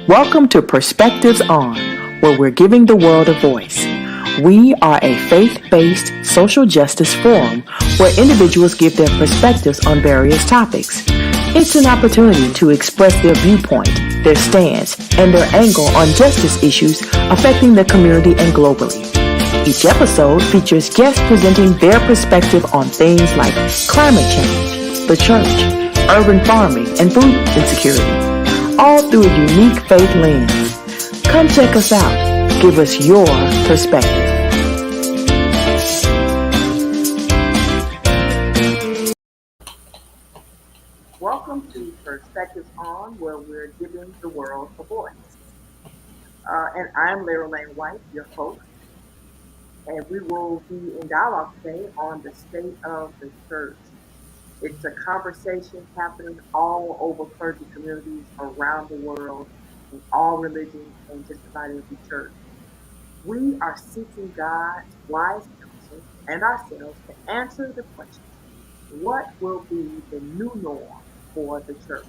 Welcome to Perspectives On, where we're giving the world a voice. We are a faith-based social justice forum where individuals give their perspectives on various topics. It's an opportunity to express their viewpoint, their stance, and their angle on justice issues affecting the community and globally. Each episode features guests presenting their perspective on things like climate change, the church, urban farming, and food insecurity, all through a unique faith lens. Come check us out. Give us your perspective. Welcome to Perspectives On, where we're giving the world a voice. And I'm Lara Lane White, your host. And we will be in dialogue today on the state of the church. It's a conversation happening all over clergy communities around the world, in all religions, and just about every church. We are seeking God's wise counsel and ourselves to answer the question, what will be the new norm for the church?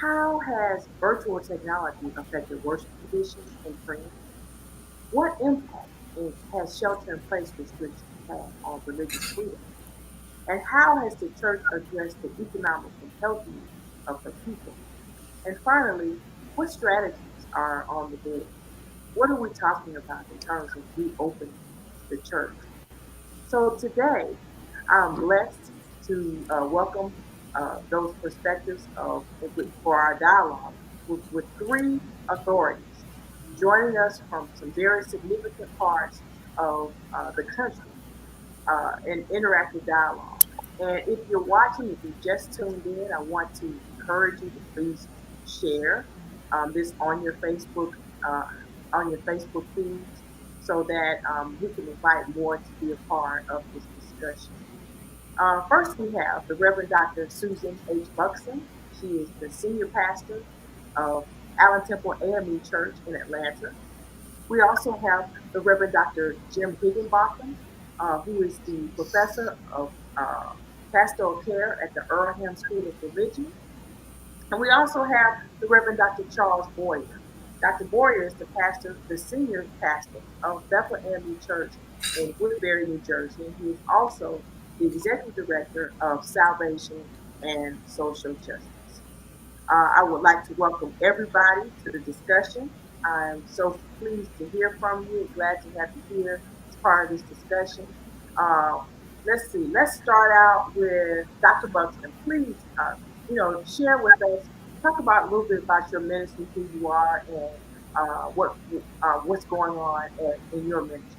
How has virtual technology affected worship traditions and trends? What impact has shelter-in-place restrictions had on religious freedom? And how has the church addressed the economic and health needs of her people? And finally, what strategies are on the board? What are we talking about in terms of reopening the church? So today, I'm blessed to welcome those perspectives for our dialogue with three authorities joining us from some very significant parts of the country in interactive dialogue. And if you're watching, if you just tuned in, I want to encourage you to please share this uh, on your Facebook feeds, so that we can invite more to be a part of this discussion. First, we have the Reverend Dr. Susan H. Buxton. She is the senior pastor of Allen Temple AME Church in Atlanta. We also have the Reverend Dr. Jim Higginbotham, who is the professor of pastoral care at the Earlham School of Religion. And we also have the Reverend Dr. Charles Boyer. Dr. Boyer is the senior pastor of Bethel AME Church in Woodbury, New Jersey. And he is also the executive director of Salvation and Social Justice. I would like to welcome everybody to the discussion. I'm so pleased to hear from you. Glad to have you here as part of this discussion. Uh, let's see. Let's start out with Dr. Buxton. Please, share with us. Talk about a little bit about your ministry, who you are, and what's going on in your ministry.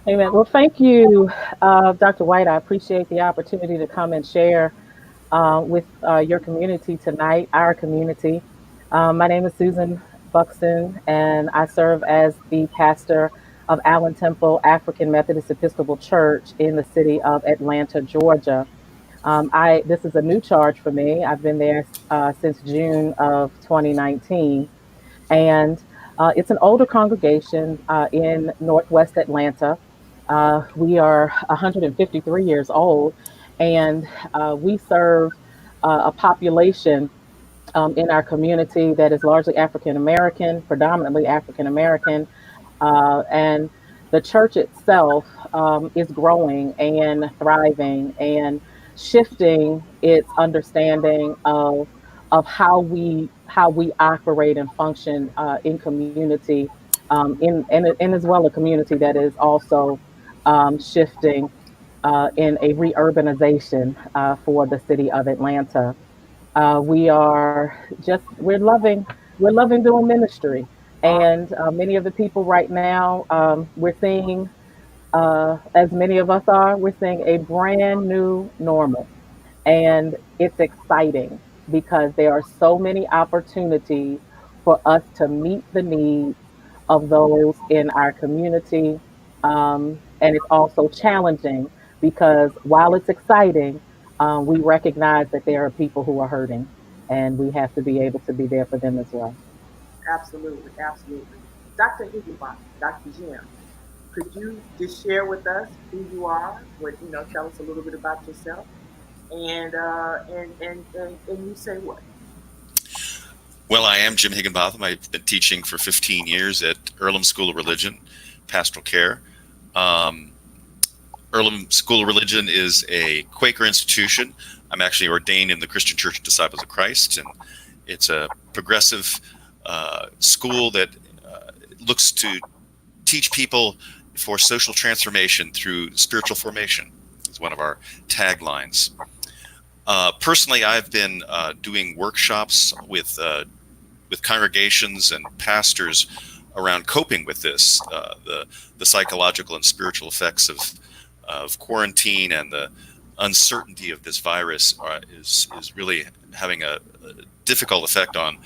Amen. Well, thank you, Dr. White. I appreciate the opportunity to come and share with your community tonight, our community. My name is Susan Buxton, and I serve as the pastor of Allen Temple African Methodist Episcopal Church in the city of Atlanta, Georgia. This is a new charge for me. I've been there since June of 2019, and it's an older congregation in Northwest Atlanta. We are 153 years old, and we serve a population in our community that is largely African American, predominantly African American, and the church itself is growing and thriving and shifting its understanding of how we operate and function in community, in as well a community that is also shifting in a reurbanization for the city of Atlanta. We are just we're loving doing ministry, and many of the people right now we're seeing, as many of us are, we're seeing a brand new normal, and it's exciting because there are so many opportunities for us to meet the needs of those in our community. And it's also challenging because while it's exciting, we recognize that there are people who are hurting, and we have to be able to be there for them as well. Absolutely, absolutely. Dr. Higginbotham, Dr. Jim, could you just share with us who you are? Tell us a little bit about yourself. and you say what? Well, I am Jim Higginbotham. I've been teaching for 15 years at Earlham School of Religion, Pastoral Care. Um, Earlham School of Religion is a Quaker institution. I'm actually ordained in the Christian Church of Disciples of Christ, and it's a progressive school that looks to teach people for social transformation through spiritual formation. Is one of our taglines. Personally, I've been doing workshops with congregations and pastors around coping with this, the psychological and spiritual effects of quarantine, and the uncertainty of this virus is really having a difficult effect on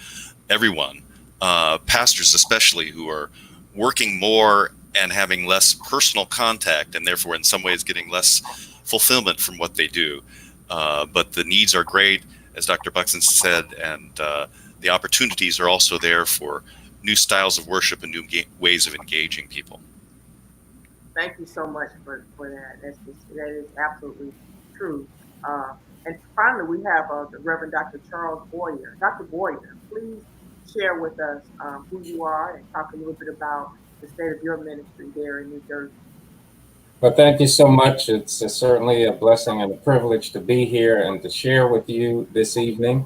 everyone, pastors especially, who are working more and having less personal contact, and therefore in some ways getting less fulfillment from what they do. But the needs are great, as Dr. Buxton said, and the opportunities are also there for new styles of worship and new ways of engaging people. Thank you so much for that. That is absolutely true. Uh, and finally, we have the Reverend Dr. Charles Boyer. Dr. Boyer, please share with us who you are and talk a little bit about the state of your ministry there in New Jersey. Well, thank you so much. It's certainly a blessing and a privilege to be here and to share with you this evening.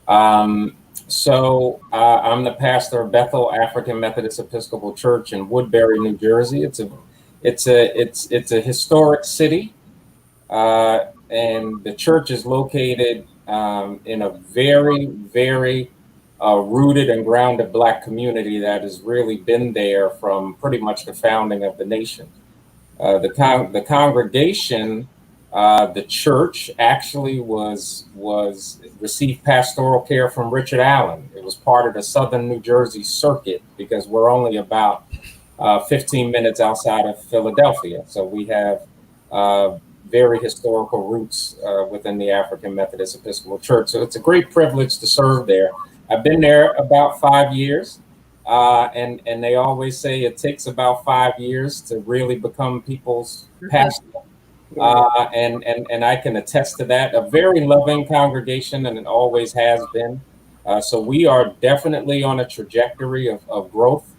I'm the pastor of Bethel African Methodist Episcopal Church in Woodbury, New Jersey. It's a historic city, and the church is located in a very rooted and grounded Black community that has really been there from pretty much the founding of the nation. The congregation, the church actually was received pastoral care from Richard Allen. It was part of the Southern New Jersey circuit because we're only about 15 minutes outside of Philadelphia. So we have very historical roots within the African Methodist Episcopal Church. So it's a great privilege to serve there. I've been there about 5 years. And they always say it takes about 5 years to really become people's pastor. And I can attest to that. A very loving congregation, and it always has been. So we are definitely on a trajectory of growth.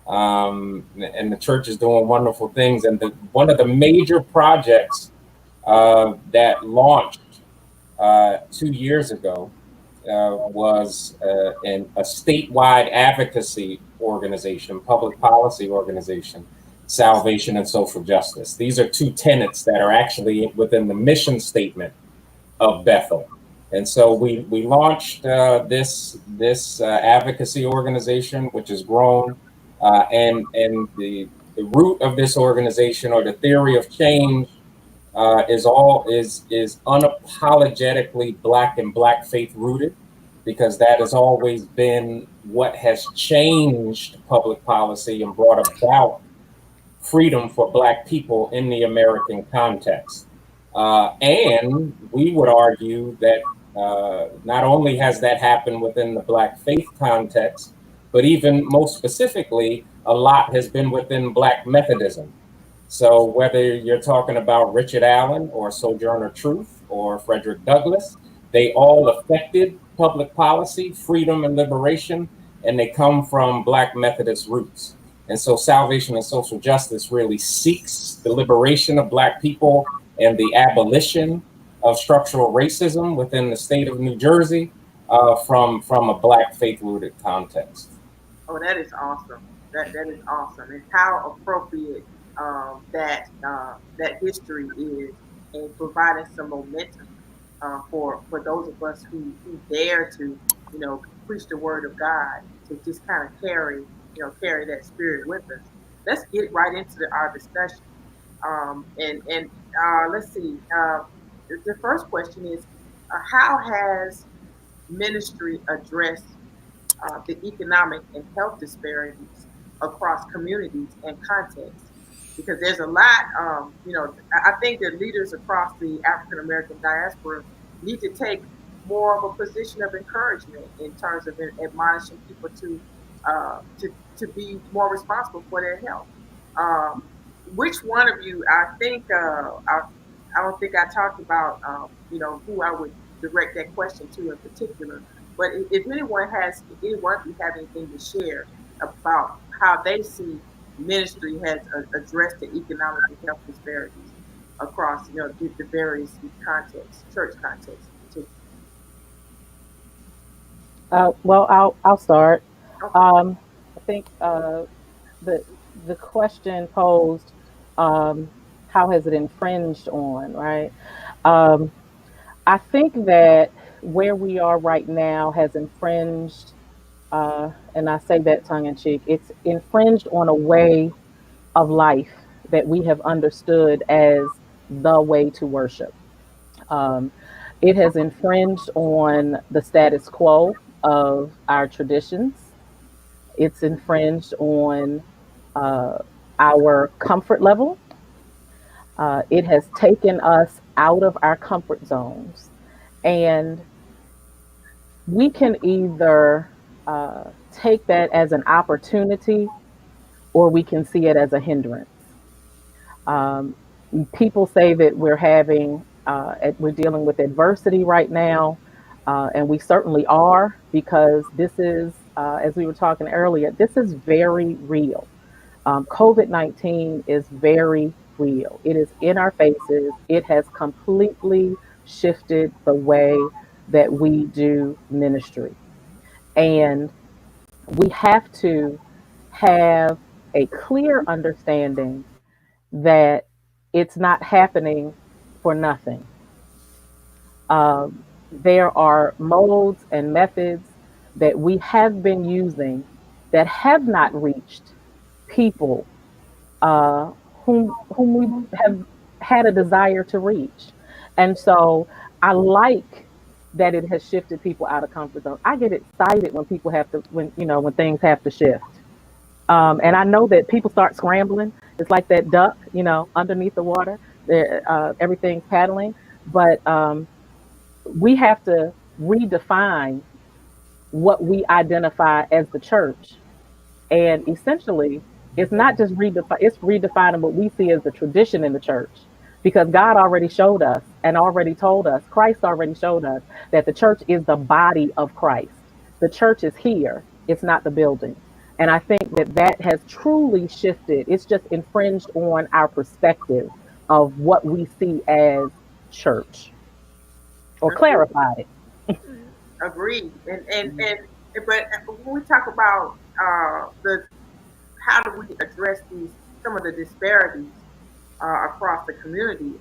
And the church is doing wonderful things. And one of the major projects that launched 2 years ago was a statewide advocacy organization, public policy organization, Salvation and Social Justice. These are two tenets that are actually within the mission statement of Bethel. And so we launched this advocacy organization, which has grown, and the root of this organization, or the theory of change, is unapologetically Black and Black faith rooted, because that has always been what has changed public policy and brought about freedom for Black people in the American context. And we would argue that not only has that happened within the Black faith context, but even most specifically, a lot has been within Black Methodism. So whether you're talking about Richard Allen or Sojourner Truth or Frederick Douglass, they all affected public policy, freedom, and liberation, and they come from Black Methodist roots. And so Salvation and Social Justice really seeks the liberation of Black people and the abolition of structural racism within the state of New Jersey from a Black faith-rooted context. Oh, that is awesome. That is awesome. And how appropriate that history is in providing some momentum for those of us who dare to, preach the word of God, to just kind of carry that spirit with us. Let's get right into our discussion. And let's see. The first question is, how has ministry addressed the economic and health disparities across communities and contexts? Because there's a lot, I think that leaders across the African American diaspora need to take more of a position of encouragement in terms of admonishing people to be more responsible for their health. Which one of you? I think I don't think I talked about, who I would direct that question to in particular. But if anyone if anyone of you have anything to share about how they see ministry has addressed the economic and health disparities across, the various contexts, church contexts in particular. Well, I'll start. Okay. I think the the question posed, how has it infringed on, right? Um, I think that where we are right now has infringed, and I say that tongue in cheek, it's infringed on a way of life that we have understood as the way to worship. Um, it has infringed on the status quo of our traditions. It's infringed on uh, our comfort level. It has taken us out of our comfort zones. And we can either take that as an opportunity or we can see it as a hindrance. Um, People say that we're dealing with adversity right now, and we certainly are because this is, as we were talking earlier, this is very real. COVID-19 is very real. It is in our faces. It has completely shifted the way that we do ministry. And we have to have a clear understanding that it's not happening for nothing. There are modes and methods that we have been using that have not reached people uh, whom we have had a desire to reach. And so I like that it has shifted people out of comfort zone. I get excited when people have to when things have to shift. And I know that people start scrambling. It's like that duck, underneath the water. Everything's paddling, but we have to redefine what we identify as the church. And essentially, it's not just it's redefining what we see as the tradition in the church. Because God already showed us and already told us, Christ already showed us that the church is the body of Christ. The church is here, it's not the building. And I think that that has truly shifted. It's just infringed on our perspective of what we see as church or Agreed. clarified it. Agreed. But when we talk about the how do we address some of the disparities across the community?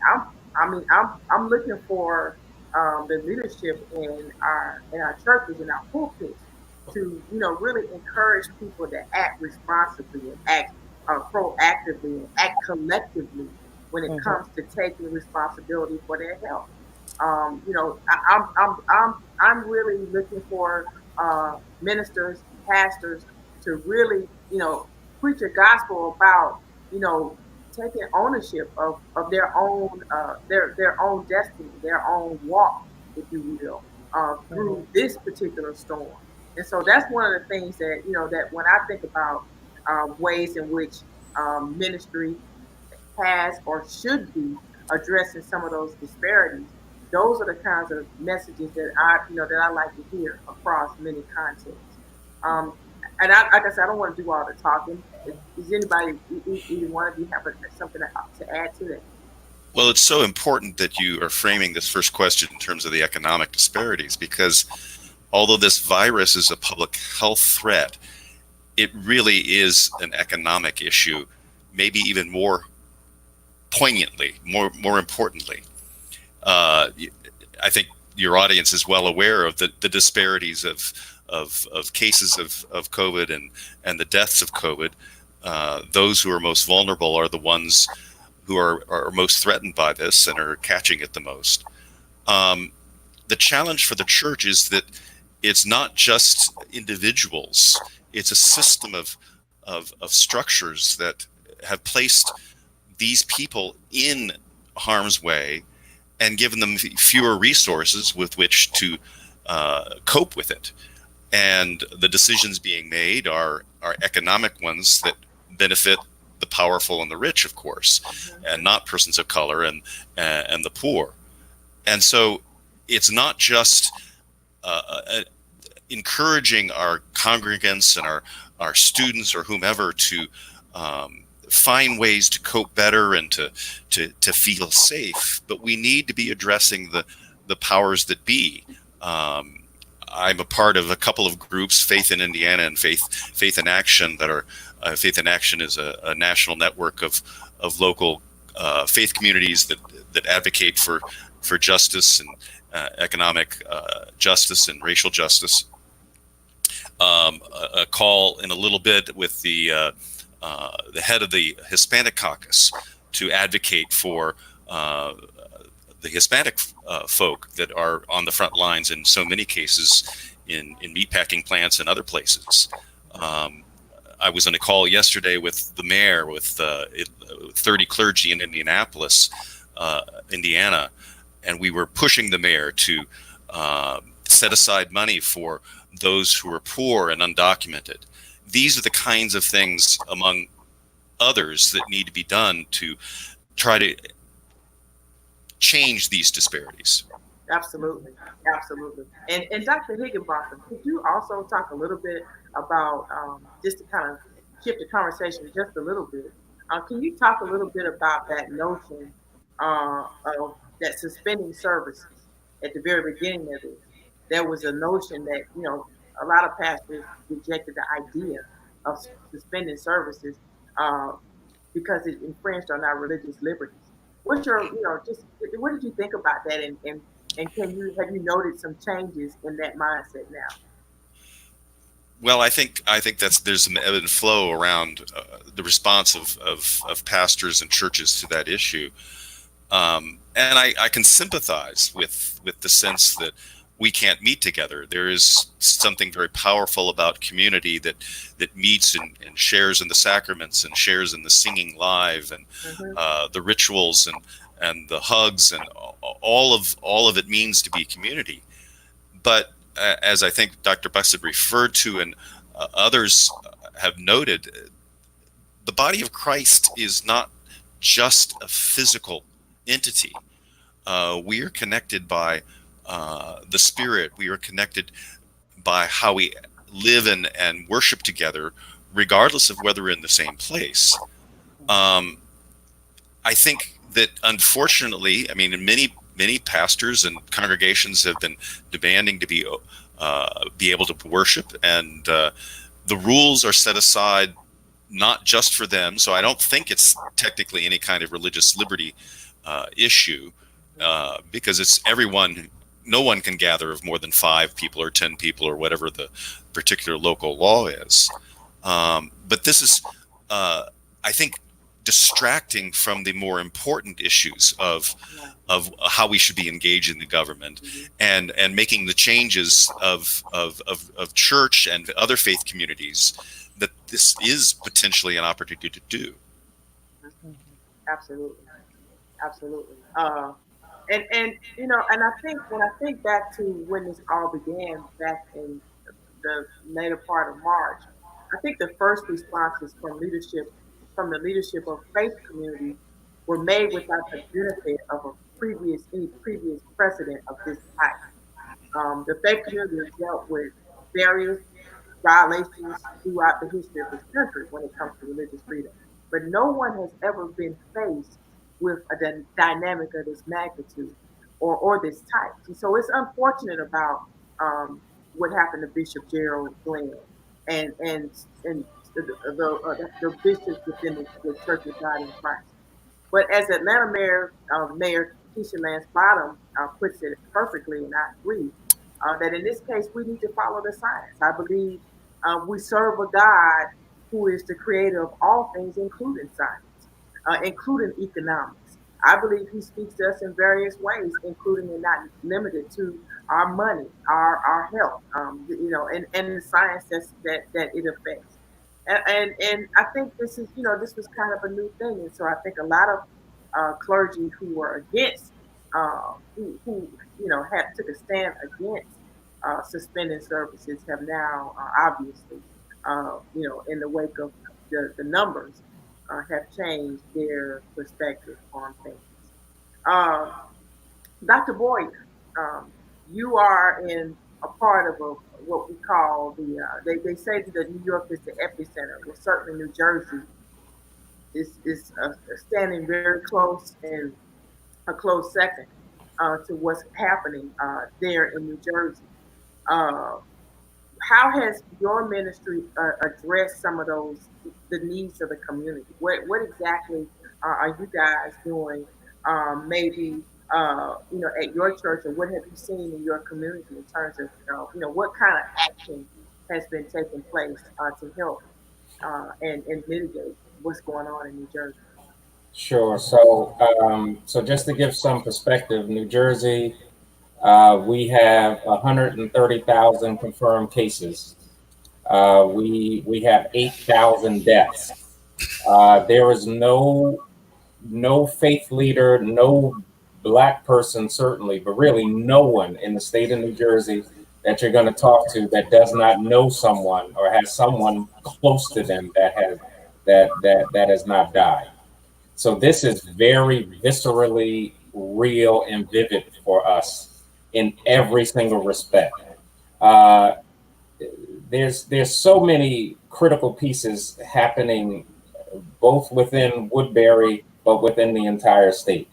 I'm looking for the leadership in our churches and our pulpits to really encourage people to act responsibly and act proactively and act collectively when it Mhm. comes to taking responsibility for their health. I'm really looking for ministers, pastors to really preach a gospel about you know taking ownership of their own destiny, their own walk, if you will, through Mhm. this particular storm. And so that's one of the things that when I think about ways in which ministry has or should be addressing some of those disparities. Those are the kinds of messages that I like to hear across many contexts. Um, and like I said, I don't want to do all the talking. Does anybody, either one of you, have something to add to that? Well, it's so important that you are framing this first question in terms of the economic disparities, because although this virus is a public health threat, it really is an economic issue, maybe even more poignantly, more importantly. Uh, I think your audience is well aware of the disparities of cases of COVID and the deaths of COVID. Those who are most vulnerable are the ones who are most threatened by this and are catching it the most. The challenge for the church is that it's not just individuals; it's a system of structures that have placed these people in harm's way and given them fewer resources with which to cope with it. And the decisions being made are economic ones that benefit the powerful and the rich, of course, and not persons of color and the poor. And so it's not just encouraging our congregants and our students or whomever to find ways to cope better and to feel safe, but we need to be addressing the powers that be. I'm a part of a couple of groups, Faith in Indiana and Faith in Action, that are Faith in Action is a national network of local faith communities that advocate for justice and economic justice and racial justice. A call in a little bit with the head of the Hispanic caucus to advocate for the Hispanic folk that are on the front lines in so many cases in meatpacking plants and other places. I was on a call yesterday with the mayor, with 30 clergy in Indianapolis, Indiana, and we were pushing the mayor to set aside money for those who are poor and undocumented. These are the kinds of things, among others, that need to be done to try to change these disparities. Absolutely. And Dr. Higginbotham, could you also talk a little bit about, just to kind of shift the conversation just a little bit, can you talk a little bit about that notion of that suspending services at the very beginning of it? There was a notion that, a lot of pastors rejected the idea of suspending services because it infringed on our religious liberties. What's your, just what did you think about that, and have you noted some changes in that mindset now? Well, I think there's an ebb and flow around the response of pastors and churches to that issue, and I can sympathize with the sense that we can't meet together. There is something very powerful about community that meets and shares in the sacraments and shares in the singing live and the rituals and the hugs and all of it means to be community. But as I think Dr. Buxton referred to and others have noted, the body of Christ is not just a physical entity. We are connected by the Spirit. We are connected by how we live and worship together, regardless of whether we're in the same place. I think that, unfortunately, many pastors and congregations have been demanding to be able to worship, and the rules are set aside not just for them. So I don't think it's technically any kind of religious liberty issue, because it's everyone. No one can gather of more than 5 people or 10 people or whatever the particular local law is. But this is, I think, distracting from the more important issues of how we should be engaged in the government and making the changes of church and other faith communities that this is potentially an opportunity to do. Absolutely. And I think when I think back to when this all began back in the later part of March, I think the first responses from the leadership of faith community were made without the benefit of any previous precedent of this type. The faith community has dealt with various violations throughout the history of this country when it comes to religious freedom, but no one has ever been faced with a dynamic of this magnitude or this type. And so it's unfortunate about what happened to Bishop Gerald Glenn and the bishops within the Church of God in Christ. But as Atlanta Mayor Keisha Lance Bottom puts it perfectly, and I agree, that in this case we need to follow the science. I believe we serve a God who is the creator of all things, including science, including economics. I believe he speaks to us in various ways, including and not limited to our money, our health, and the science that it affects. And I think this was kind of a new thing, and so I think a lot of clergy who were against, who took a stand against suspending services have now obviously, in the wake of the numbers, have changed their perspective on things. Uh, Dr. Boyer, you are in a part of what we call they say that New York is the epicenter. Well, certainly New Jersey is standing very close and a close second to what's happening there in New Jersey. Uh, how has your ministry addressed some of the needs of the community? What exactly are you guys doing? Maybe at your church, or what have you seen in your community in terms of what kind of action has been taking place to help and mitigate what's going on in New Jersey? Sure. So just to give some perspective, New Jersey, we have 130,000 confirmed cases. We have 8,000 deaths. There is no faith leader, no Black person certainly, but really no one in the state of New Jersey that you're going to talk to that does not know someone or has someone close to them that has not died. So this is very viscerally real and vivid for us in every single respect. There's so many critical pieces happening both within Woodbury, but within the entire state.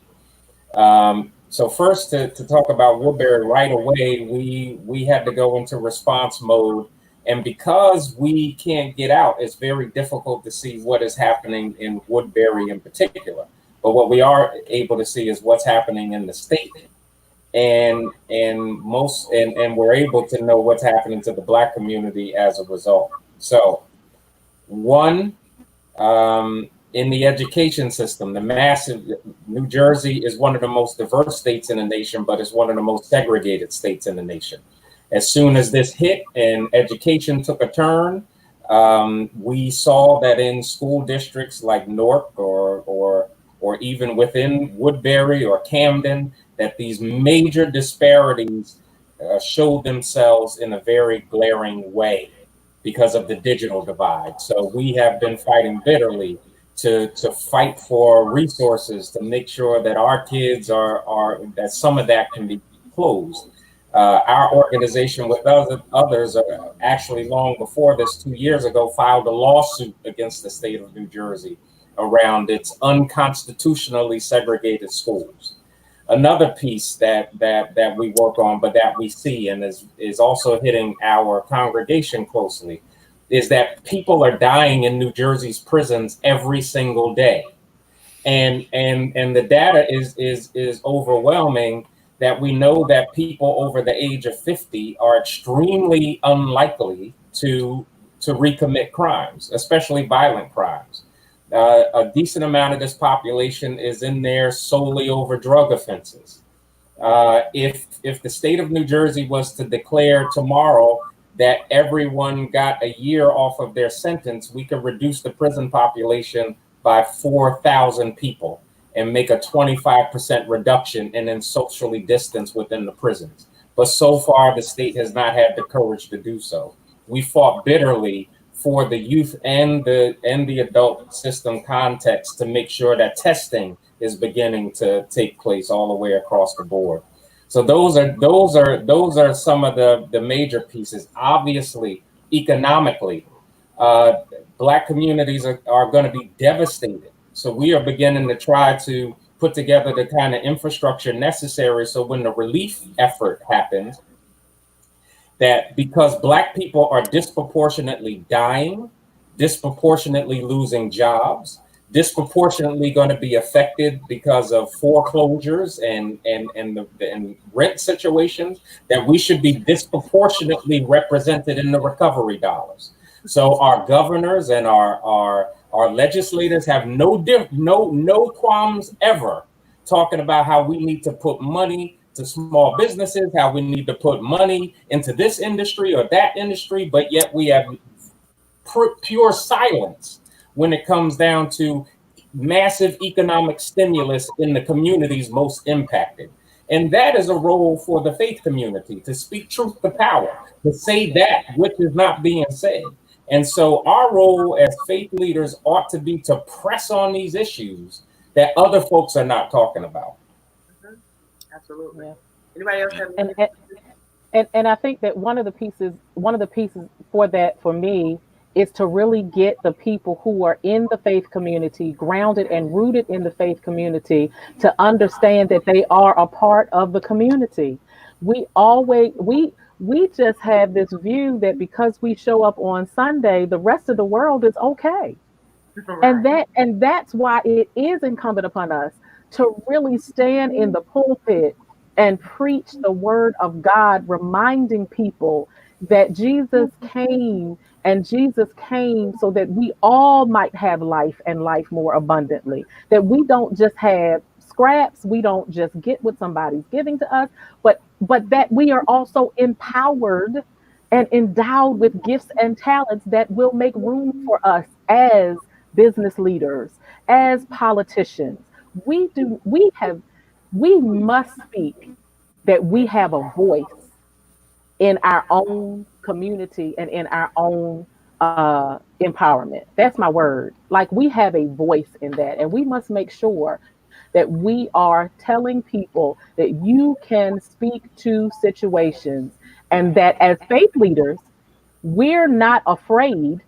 So first, to talk about Woodbury right away, we had to go into response mode. And because we can't get out, it's very difficult to see what is happening in Woodbury in particular. But what we are able to see is what's happening in the state. And we're able to know what's happening to the Black community as a result. So one, in the education system, New Jersey is one of the most diverse states in the nation, but it's one of the most segregated states in the nation. As soon as this hit and education took a turn, we saw that in school districts like Newark or even within Woodbury or Camden, that these major disparities showed themselves in a very glaring way because of the digital divide. So we have been fighting bitterly to fight for resources to make sure that our kids that some of that can be closed. Our organization with others actually long before this 2 years ago filed a lawsuit against the state of New Jersey around its unconstitutionally segregated schools. Another piece that we work on, but that we see and is also hitting our congregation closely, is that people are dying in New Jersey's prisons every single day. And the data is overwhelming, that we know that people over the age of 50 are extremely unlikely to recommit crimes, especially violent crimes. A decent amount of this population is in there solely over drug offenses. If the state of New Jersey was to declare tomorrow that everyone got a year off of their sentence, we could reduce the prison population by 4,000 people and make a 25% reduction and then socially distance within the prisons. But so far, the state has not had the courage to do so. We fought bitterly for the youth and the adult system context to make sure that testing is beginning to take place all the way across the board. So those are some of the major pieces. Obviously, economically, Black communities are going to be devastated. So we are beginning to try to put together the kind of infrastructure necessary so when the relief effort happens, that because Black people are disproportionately dying, disproportionately losing jobs, disproportionately going to be affected because of foreclosures and rent situations, that we should be disproportionately represented in the recovery dollars. So our governors and our legislators have no qualms ever talking about how we need to put money to small businesses, how we need to put money into this industry or that industry, but yet we have pure silence when it comes down to massive economic stimulus in the communities most impacted. And that is a role for the faith community, to speak truth to power, to say that which is not being said. And so our role as faith leaders ought to be to press on these issues that other folks are not talking about. Mhm. Absolutely. Yeah. Anybody else have And, anything? and I think that one of the pieces for that for me is to really get the people who are in the faith community, grounded and rooted in the faith community, to understand that they are a part of the community. We always we just have this view that because we show up on Sunday, the rest of the world is okay. Right. And that's why it is incumbent upon us to really stand in the pulpit and preach the word of God, reminding people that Jesus came, and Jesus came so that we all might have life and life more abundantly. That we don't just have scraps, we don't just get what somebody's giving to us, but that we are also empowered and endowed with gifts and talents that will make room for us as business leaders, as politicians. We must speak that we have a voice in our own community and in our own empowerment. That's my word. Like, we have a voice in that, and we must make sure that we are telling people that you can speak to situations, and that as faith leaders, we're not afraid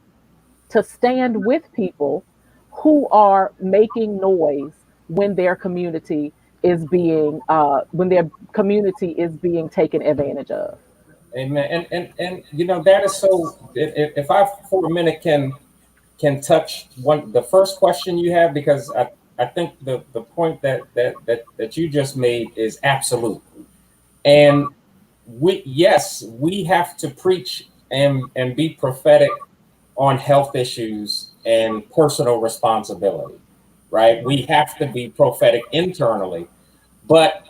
to stand with people who are making noise when their community when their community is being taken advantage of. Amen. And you know, that is so, if I for a minute can touch the first question you have, because I think the point that you just made is absolute. And we have to preach and be prophetic on health issues and personal responsibility, right? We have to be prophetic internally, but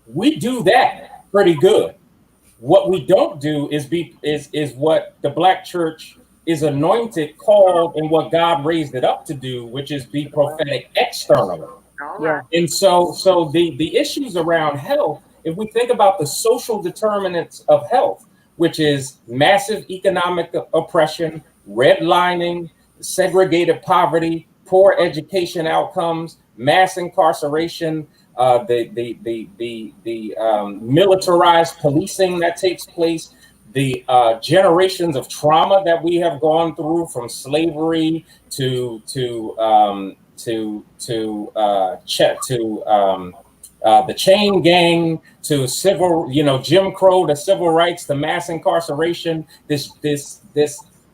we do that pretty good. What we don't do is what the Black church is anointed, called, and what God raised it up to do, which is be prophetic externally. All Yeah, right. And so the issues around health, if we think about the social determinants of health, which is massive economic oppression, redlining, segregated poverty, poor education outcomes, mass incarceration, the militarized policing that takes place, the generations of trauma that we have gone through, from slavery the chain gang, to civil, Jim Crow, to civil rights, to mass incarceration, this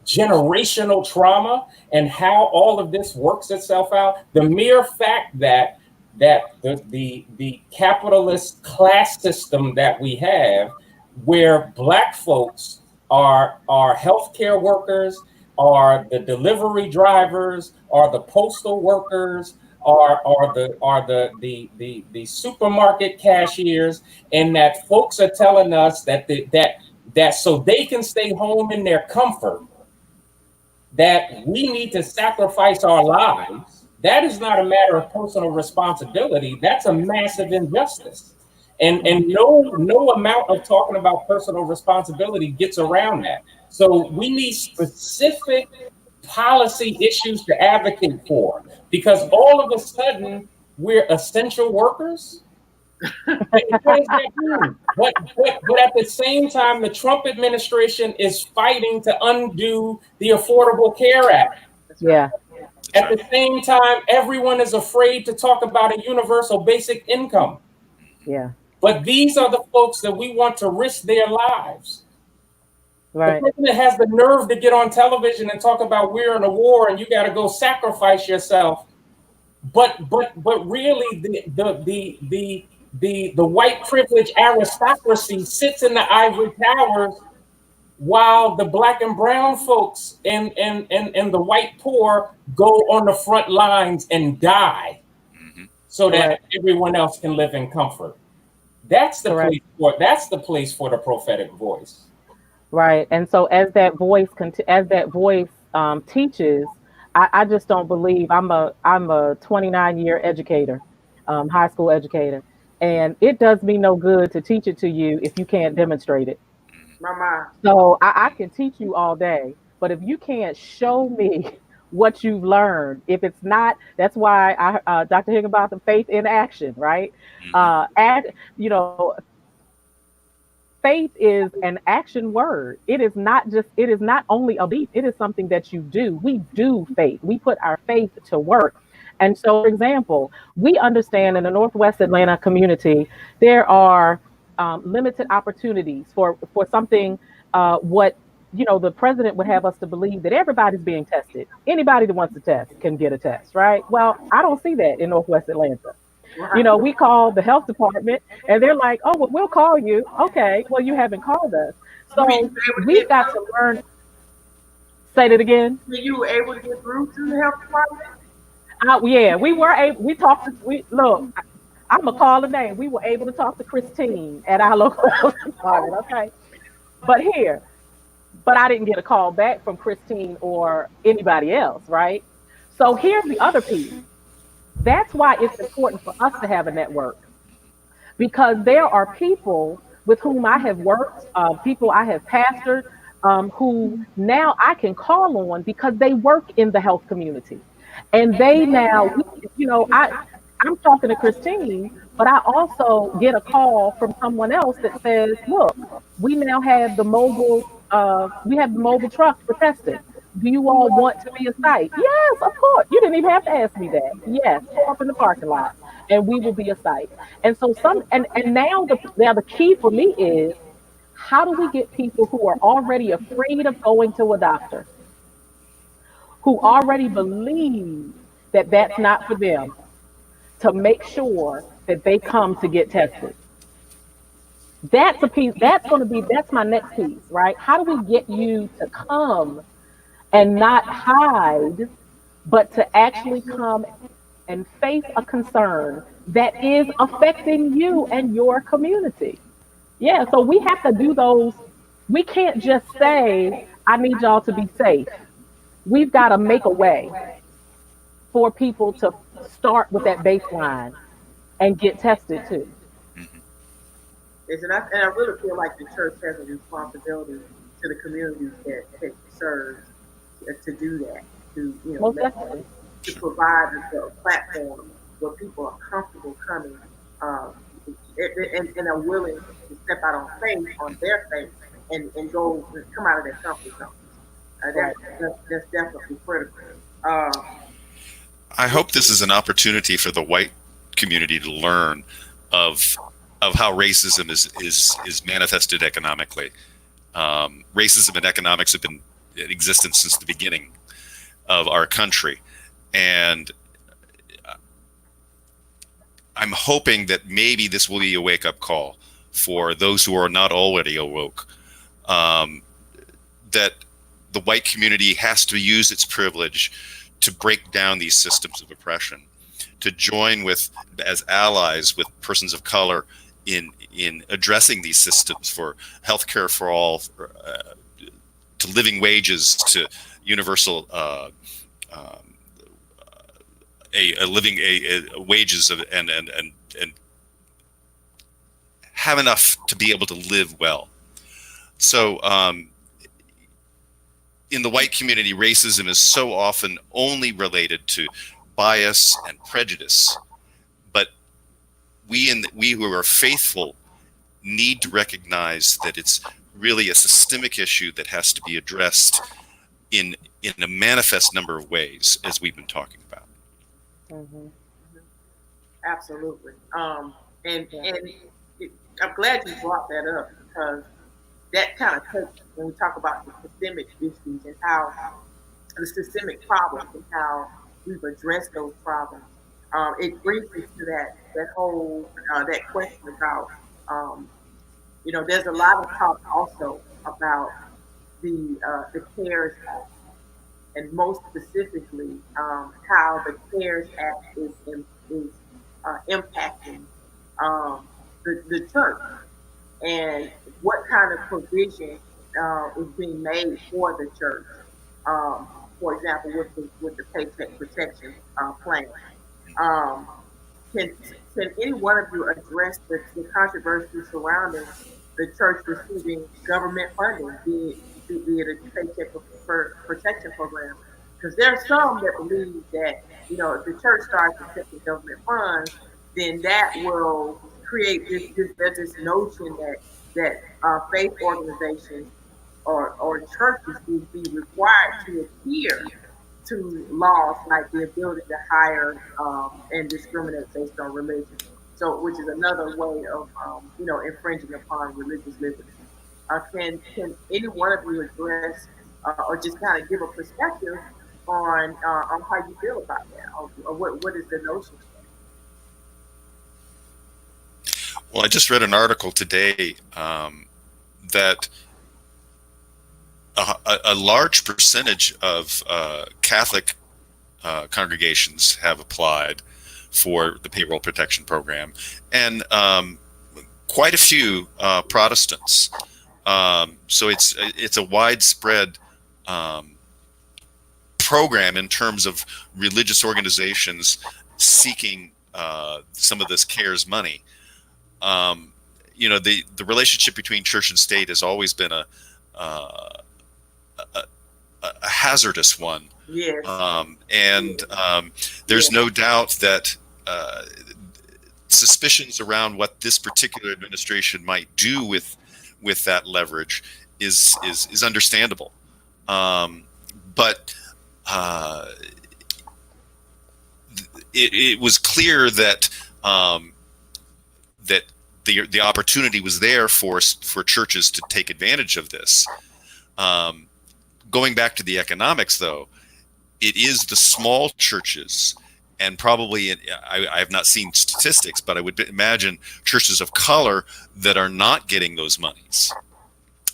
generational trauma, and how all of this works itself out. The mere fact that the capitalist class system that we have, where Black folks are healthcare workers, are the delivery drivers, are the postal workers, are the supermarket cashiers, and that folks are telling us that so they can stay home in their comfort, that we need to sacrifice our lives. That is not a matter of personal responsibility. That's a massive injustice. And no amount of talking about personal responsibility gets around that. So we need specific policy issues to advocate for, because all of a sudden we're essential workers. What does that mean? But at the same time, the Trump administration is fighting to undo the Affordable Care Act. That's right. yeah, At the same time, everyone is afraid to talk about a universal basic income. yeah, But these are the folks that we want to risk their lives. The right, president has the nerve to get on television and talk about we're in a war and you got to go sacrifice yourself. But really, the white privileged aristocracy sits in the ivory towers, while the Black and brown folks and the white poor go on the front lines and die, Hmm. so right, that everyone else can live in comfort. That's the correct. place for the prophetic voice. Right. And so as that voice teaches, I just don't believe I'm a 29-year educator, high school educator, and it does me no good to teach it to you if you can't demonstrate it. My mind. So I can teach you all day, But if you can't show me what you've learned, if it's not, that's why Dr. Higginbotham, faith in action, right? You know, faith is an action word. It is not only a belief, it is something that you do. We do faith. We put our faith to work. And so, for example, we understand in the Northwest Atlanta community, there are limited opportunities for something, what, you know, the president would have us to believe that everybody's being tested. Anybody that wants to test can get a test, right? Well, I don't see that in Northwest Atlanta. You Right. know, we call the health department and they're like, oh, well, we'll call you. Okay, well, you haven't called us. You mean So you were able to we've get got to learn. Say that again. you were able to get through to the health department? Yeah, we were able, we talked to, we look, I'm going to call the name. We were able to talk to Christine at our local health department. Okay. But here, but I didn't get a call back from Christine or anybody else, right? So here's the other piece. That's why it's important for us to have a network, because there are people with whom I have worked, people I have pastored, who now I can call on because they work in the health community. And they now, you know, I'm talking to Christine, but I also get a call from someone else that says, look, we now have we have the mobile trucks for testing. Do you all want to be a site? Yes, of course. You didn't even have to ask me that. Yes, pull up in the parking lot and we will be a site. And so and now the key for me is, how do we get people who are already afraid of going to a doctor, who already believe that that's not for them, to make sure that they come to get tested? That's a piece, that's my next piece, right? How do we get you to come and not hide, but to actually come and face a concern that is affecting you and your community? Yeah, so we have to do those. We can't just say, I need y'all to be safe. We've got to make a way for people to start with that baseline and get tested too. And I really feel like the church has a responsibility to the communities that it serves to do that, to Most definitely. to provide a platform where people are comfortable coming, um, and are willing to step out on their faith, and go and come out of their comfort zone. That's definitely critical. Uh, I hope this is an opportunity for the white community to learn of how racism is manifested economically. Racism and economics have been in existence since the beginning of our country, and I'm hoping that maybe this will be a wake-up call for those who are not already awoke, that the white community has to use its privilege to break down these systems of oppression, to join with, as allies with persons of color, in addressing these systems, for healthcare for all, to living wages, to universal wages of, and have enough to be able to live well. So in the white community, racism is so often only related to bias and prejudice, but we who are faithful need to recognize that it's really a systemic issue that has to be addressed in a manifest number of ways, as we've been talking about. Mm-hmm. Absolutely. I'm glad you brought that up, because that kind of takes, when we talk about the systemic issues and how the systemic problems and how we've addressed those problems, it brings me to that whole that question about, there's a lot of talk also about the CARES Act, and most specifically how the CARES Act is impacting the church, and what kind of provision is being made for the church. For example, with the paycheck protection plan. Can any one of you address the controversy surrounding the church receiving government funding, be it a paycheck protection program. Because there are some that believe that, if the church starts accepting government funds, then that will create there's this notion that faith organizations or churches would be required to adhere to laws like the ability to hire and discriminate based on religion. So, which is another way of infringing upon religious liberty. Can any one of you address or just kind of give a perspective on how you feel about that, or what is the notion? Well, I just read an article today that a large percentage of Catholic congregations have applied for the payroll protection program, and quite a few Protestants. So it's a widespread program in terms of religious organizations seeking some of this CARES money. The relationship between church and state has always been a hazardous one. Yes. There's no doubt that suspicions around what this particular administration might do with that leverage is understandable. But it was clear that that the opportunity was there for churches to take advantage of this. Going back to the economics, though, it is the small churches, and probably I have not seen statistics, but I would imagine churches of color that are not getting those monies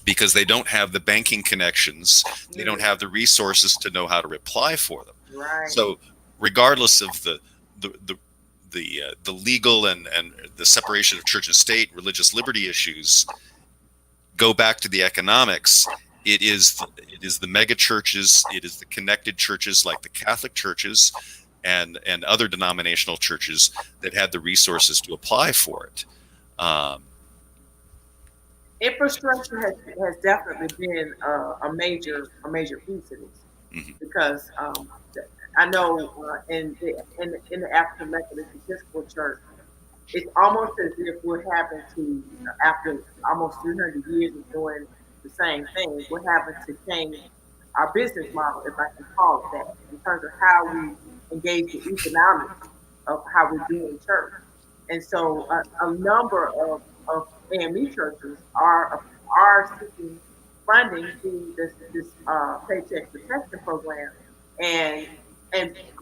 because they don't have the banking connections, they don't have the resources to know how to apply for them. Right. So, regardless of the legal and the separation of church and state, religious liberty issues, go back to the economics. It is the mega churches, it is the connected churches like the Catholic churches and other denominational churches that had the resources to apply for it. Infrastructure has definitely been a major piece of this, Mm-hmm. because I know in the African Methodist Episcopal Church, it's almost as if what happened to after almost 300 years of doing the same thing, what happened to change our business model, if I can call it that, in terms of how we engage the economics of how we do in church. And so a number of AME churches are seeking funding through this paycheck protection program,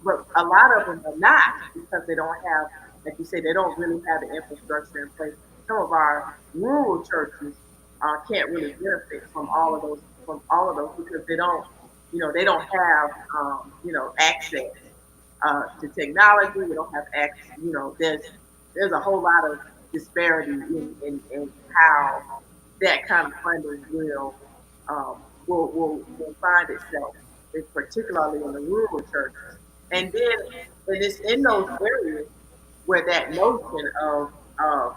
but a lot of them are not, because they don't have, like you say, they don't really have the infrastructure in place. Some of our rural churches can't really benefit from all of those because they don't have access to technology. They don't have access. There's a whole lot of disparity in how that kind of funding will find itself, particularly in the rural churches. And then it's in those areas where that notion of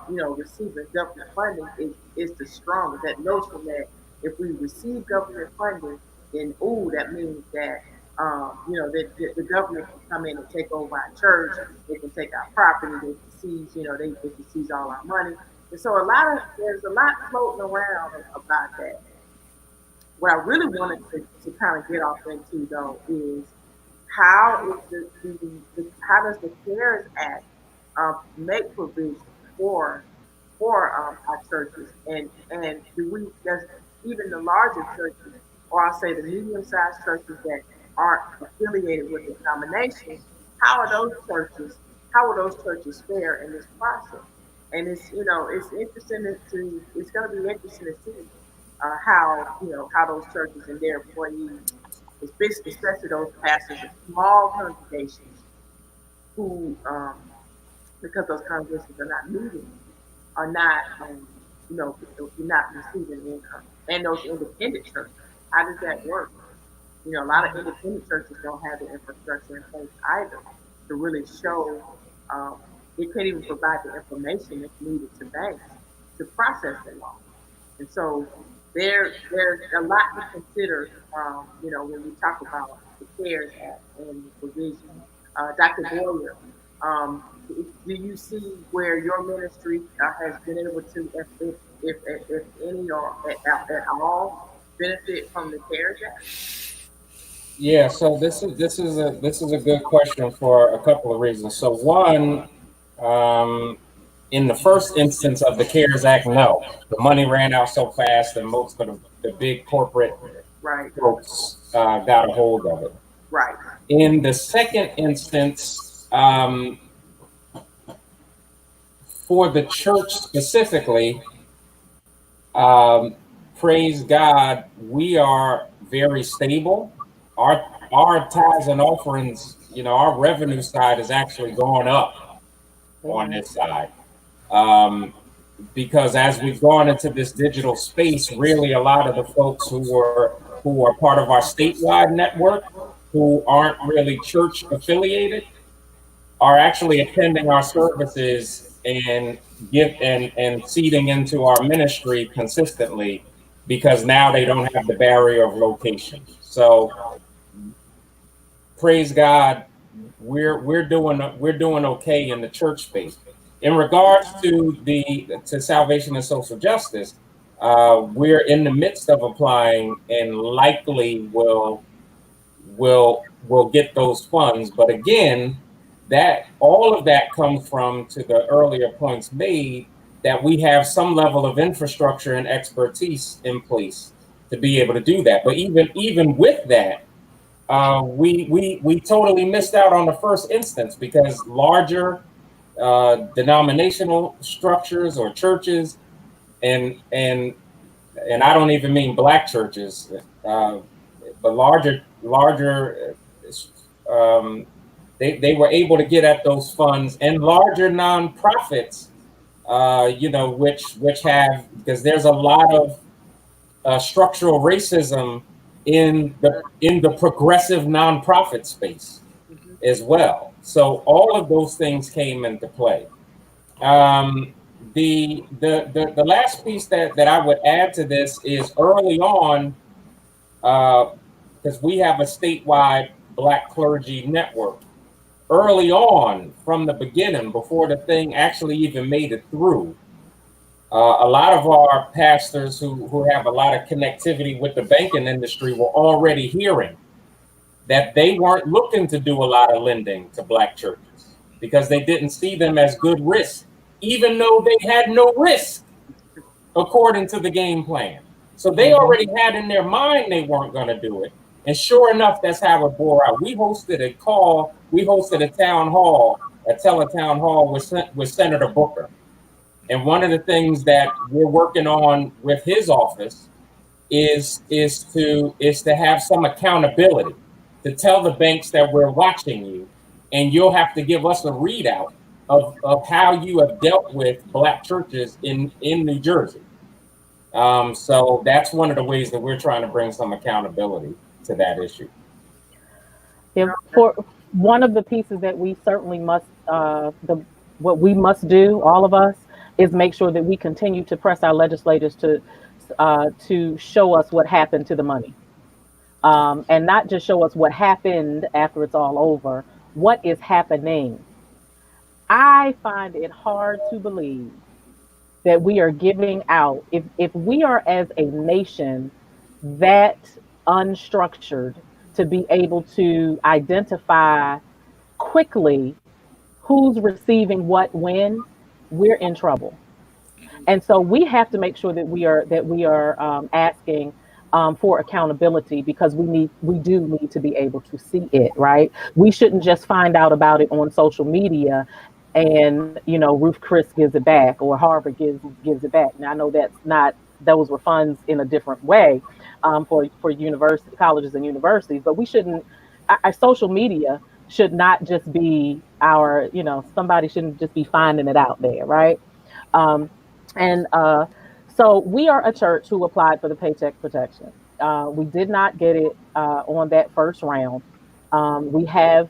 receiving government funding is the strongest. That notion that if we receive government funding, then that means that that the government can come in and take over our church. They can take our property. They can seize, they can seize all our money. And so there's a lot floating around about that. What I really wanted to kind of get off into, though, is how does the CARES Act make provision for our churches, and does even the larger churches, or I'll say the medium-sized churches that aren't affiliated with the denominations, how will those churches fare in this process? And it's interesting it's going to be interesting to see how those churches and their employees, especially those pastors of small congregations who, because those congregations are not meeting, are not not receiving income, and those independent churches. How does that work? A lot of independent churches don't have the infrastructure in place either to really show. They can't even provide the information that's needed to banks to process the law. And so there's a lot to consider, when we talk about the CARES Act and the provision. Dr. Boyer, do you see where your ministry has been able to, if any or at all, benefit from the CARES Act? Yeah, so this is a good question for a couple of reasons. So one, in the first instance of the CARES Act, no, the money ran out so fast, and most of the big corporate Right, folks got a hold of it. right, In the second instance, for the church specifically, praise God, we are very stable. Our tithes and offerings, our revenue side is actually going up on this side. Because as we've gone into this digital space, really a lot of the folks who are part of our statewide network, who aren't really church affiliated, are actually attending our services and seeding into our ministry consistently, because now they don't have the barrier of location. So praise God, we're doing okay in the church space. In regards to salvation and social justice, we're in the midst of applying, and likely will get those funds. But again, that all of that comes from, to the earlier points made, that we have some level of infrastructure and expertise in place to be able to do that. But even with that, we totally missed out on the first instance, because larger denominational structures or churches, and I don't even mean black churches, but larger they were able to get at those funds, and larger nonprofits, which have, because there's a lot of structural racism in the progressive nonprofit space as well. So all of those things came into play. The last piece that I would add to this is, early on, because we have a statewide Black clergy network. Early on, from the beginning, before the thing actually even made it through, a lot of our pastors who have a lot of connectivity with the banking industry were already hearing that they weren't looking to do a lot of lending to Black churches, because they didn't see them as good risk, even though they had no risk according to the game plan. So they already had in their mind they weren't going to do it. And sure enough, that's how it bore out. We hosted a town hall, a teletown hall with Senator Booker. And one of the things that we're working on with his office is to have some accountability, to tell the banks that we're watching you, and you'll have to give us a readout of how you have dealt with Black churches in New Jersey. So that's one of the ways that we're trying to bring some accountability to that issue. Yeah, for one of the pieces that we certainly must, what we must do, all of us, is make sure that we continue to press our legislators to show us what happened to the money, and not just show us what happened after it's all over. What is happening? I find it hard to believe that we are giving out, if we are as a nation that unstructured, to be able to identify quickly who's receiving what when, we're in trouble. And so we have to make sure that we are asking for accountability, because we do need to be able to see it, right? We shouldn't just find out about it on social media and Ruth Chris gives it back, or Harvard gives it back. Now I know those were funds in a different way for university colleges and universities, but we shouldn't. Our social media should not just be our, somebody shouldn't just be finding it out there, right? So we are a church who applied for the Paycheck Protection. We did not get it on that first round. We have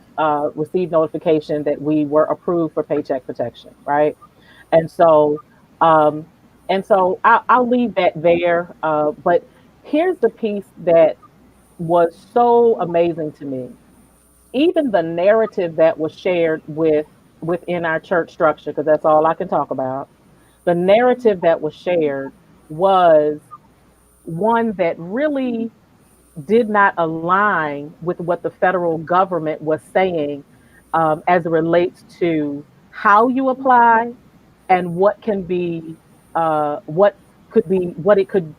received notification that we were approved for Paycheck Protection, right? And so And so I'll leave that there. But here's the piece that was so amazing to me. Even the narrative that was shared within our church structure, because that's all I can talk about. The narrative that was shared was one that really did not align with what the federal government was saying, as it relates to how you apply and what can be, what could be, what it could,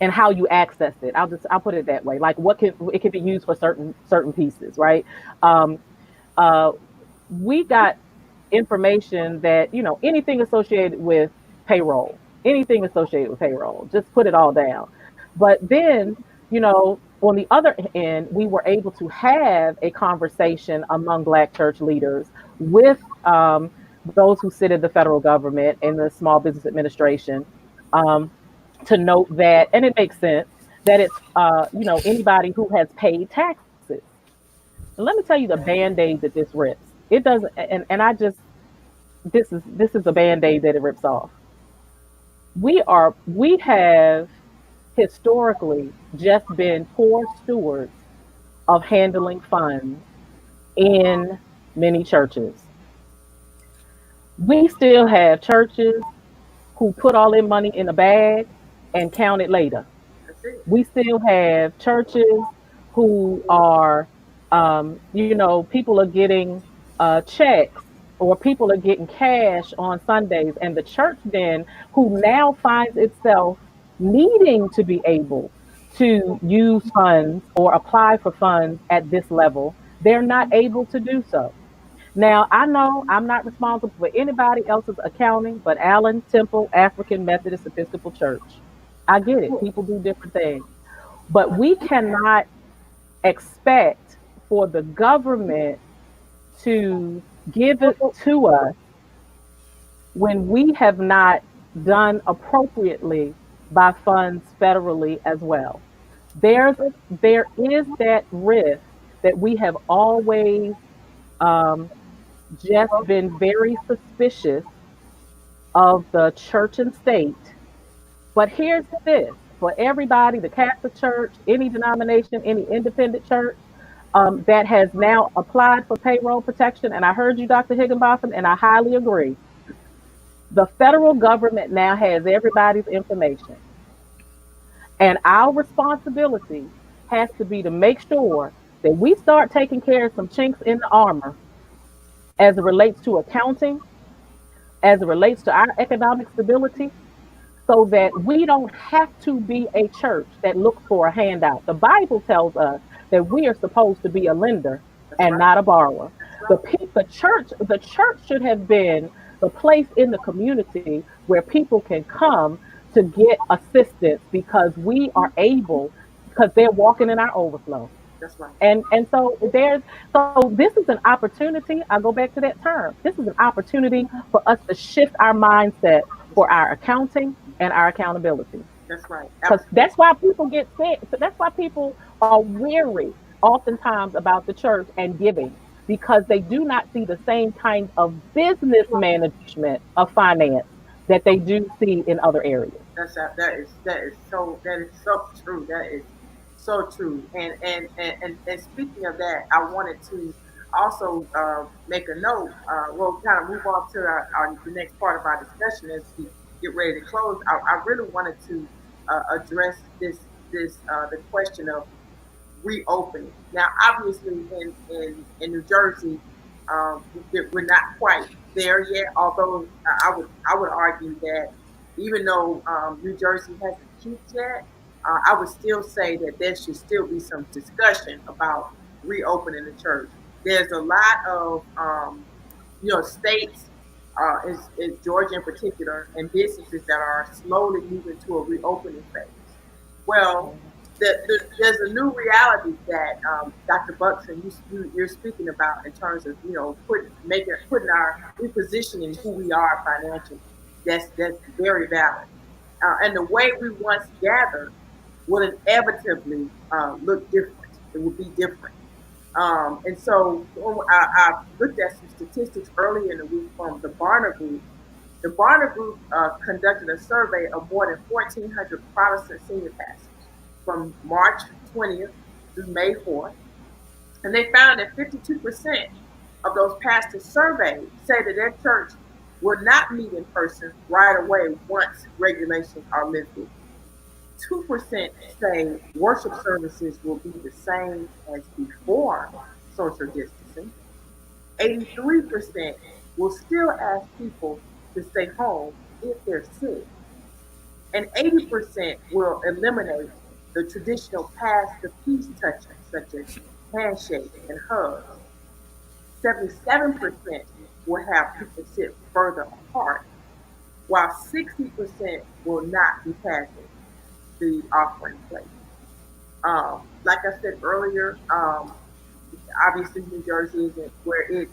and how you access it. I'll put it that way. Like what can it can be used for certain pieces, right? Um, uh, we got information that, anything associated with payroll, just put it all down. But then, on the other end, we were able to have a conversation among Black church leaders with, those who sit in the federal government and the Small Business Administration, um, to note that, and it makes sense that it's, anybody who has paid taxes. And let me tell you the band-aid that this rips. It doesn't, and I just, this is a band-aid that it rips off. We have historically just been poor stewards of handling funds in many churches. We still have churches who put all their money in a bag and count it later. That's it. We still have churches who are, people are getting, checks, or people are getting cash on Sundays, and the church then, who now finds itself needing to be able to use funds or apply for funds at this level, they're not able to do so. Now, I know I'm not responsible for anybody else's accounting but Allen Temple African Methodist Episcopal Church. I get it. People do different things. But we cannot expect for the government to give it to us when we have not done appropriately by funds federally as well. There is that risk that we have always, um, just been very suspicious of the church and state. But here's this for everybody: the Catholic Church, any denomination, any independent church, that has now applied for payroll protection. And I heard you, Dr. Higginbotham, and I highly agree. The federal government now has everybody's information. And our responsibility has to be to make sure that we start taking care of some chinks in the armor as it relates to accounting, as it relates to our economic stability, so that we don't have to be a church that looks for a handout. The Bible tells us that we are supposed to be a lender That's and right. not a borrower. That's The, right. the church should have been the place in the community where people can come to get assistance because we are able, because they're walking in our overflow. That's right. And so this is an opportunity. I go back to that term. This is an opportunity for us to shift our mindset That's for right. our accounting and our accountability. That's right. Because Absolutely. that's why people get sick. So that's why people are weary oftentimes about the church and giving, because they do not see the same kind of business management of finance that they do see in other areas. That is so true. That is so true. And speaking of that, I wanted to also make a note. Well, kind of move on to the next part of our discussion as we get ready to close. I really wanted to address the question of reopening. Now, obviously, in New Jersey, we're not quite there yet. Although I would argue that even though New Jersey hasn't peaked yet, I would still say that there should still be some discussion about reopening the church. There's a lot of states, is Georgia in particular, and businesses that are slowly moving to a reopening phase. Well, there's a new reality that Dr. Buxton, you're speaking about in terms of putting our repositioning who we are financially. That's very valid, and the way we once gathered will inevitably look different. It will be different. And so I looked at some statistics earlier in the week from the Barna Group, The Barna Group conducted a survey of more than 1,400 Protestant senior pastors from March 20th through May 4th, and they found that 52% of those pastors surveyed say that their church will not meet in person right away once regulations are lifted. 2% say worship services will be the same as before social distancing. 83% will still ask people to stay home if they're sick. And 80% will eliminate the traditional pass the peace touching, such as handshakes and hugs. 77% will have people sit further apart, while 60% will not be passing the offering plate. Like I said earlier, obviously New Jersey isn't where it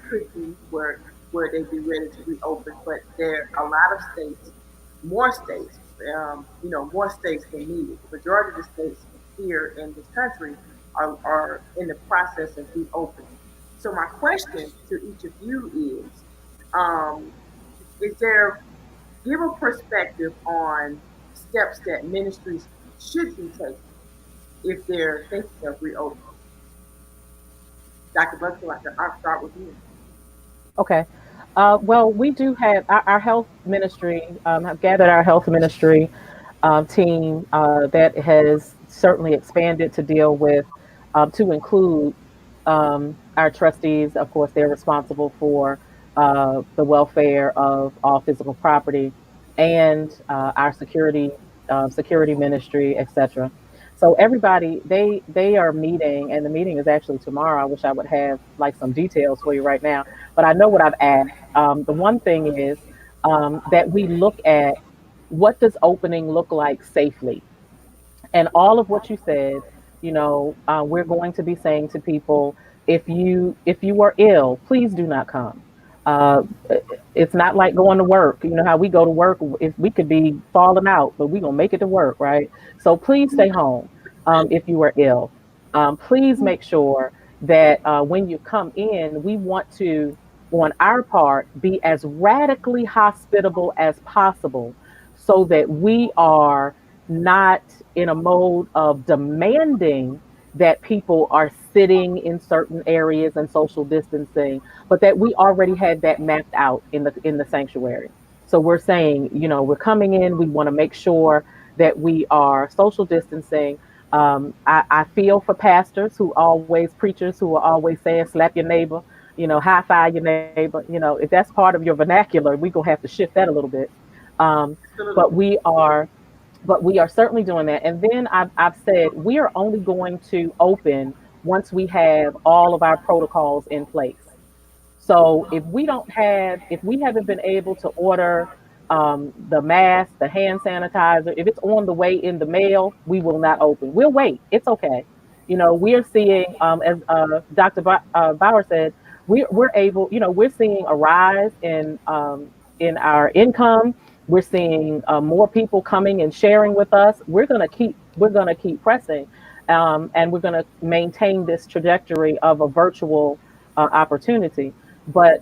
could be, where they'd be ready to reopen, but there are a lot of states, more states, more states than needed. The majority of the states here in this country are in the process of reopening. So my question to each of you um, is there give a perspective on steps that ministries should be taking if they're thinking of reopening. Dr. Buxton, I'll start with you. Okay. Well, we do have our health ministry, have gathered our health ministry team that has certainly expanded to deal with, to include our trustees. Of course, they're responsible for the welfare of all physical property and our security ministry, etc. So everybody, they are meeting, and the meeting is actually tomorrow. I wish I would have like some details for you right now, but I know what I've asked. The one thing is that we look at what does opening look like safely, and all of what you said. We're going to be saying to people, if you are ill, please do not come. uh, it's not like going to work. You know how we go to work, if we could be falling out, but we're gonna make it to work, right? So please stay home if you are ill. Please make sure that when you come in, we want to, on our part, be as radically hospitable as possible so that we are not in a mode of demanding that people are sitting in certain areas and social distancing, but that we already had that mapped out in the sanctuary. So we're saying, we're coming in, we want to make sure that we are social distancing. I feel for pastors who always, preachers who are always saying, slap your neighbor, high five your neighbor. If that's part of your vernacular, we're going to have to shift that a little bit. Um, but Absolutely. we are certainly doing that. And then I've said we are only going to open once we have all of our protocols in place. So if we haven't been able to order the mask, the hand sanitizer, if it's on the way in the mail, we will not open. We'll wait. It's okay. We are seeing, as Dr. Bauer said, we're able, we're seeing a rise in our income. We're seeing more people coming and sharing with us. We're gonna keep pressing, and we're gonna maintain this trajectory of a virtual opportunity. But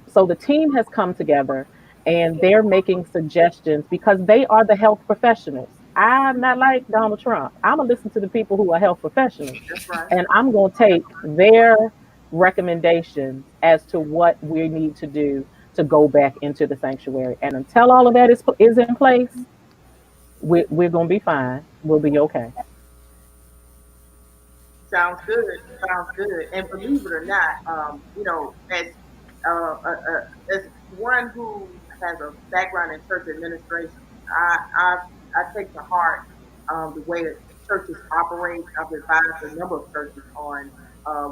so the team has come together and they're making suggestions because they are the health professionals. I'm not like Donald Trump. I'm gonna listen to the people who are health professionals, That's right. and I'm gonna take their recommendations as to what we need to do to go back into the sanctuary. And until all of that is in place, we're gonna be fine. We'll be okay. Sounds good. Sounds good. And believe it or not, as one who has a background in church administration, I take to heart the way that churches operate. I've advised a number of churches on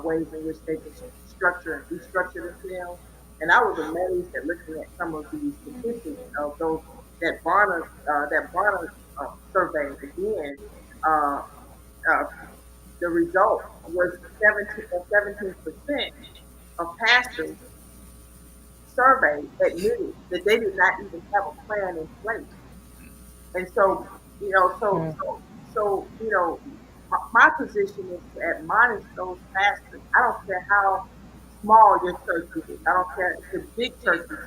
ways in which they can structure and restructure themselves. And I was amazed at looking at some of these statistics of those that Barna survey again. Uh, uh, the result was 17% of pastors surveyed admitted that they did not even have a plan in place. And so, you know, so, Mm. so, my position is to admonish those pastors. I don't care how small your church is. I don't care if the big churches.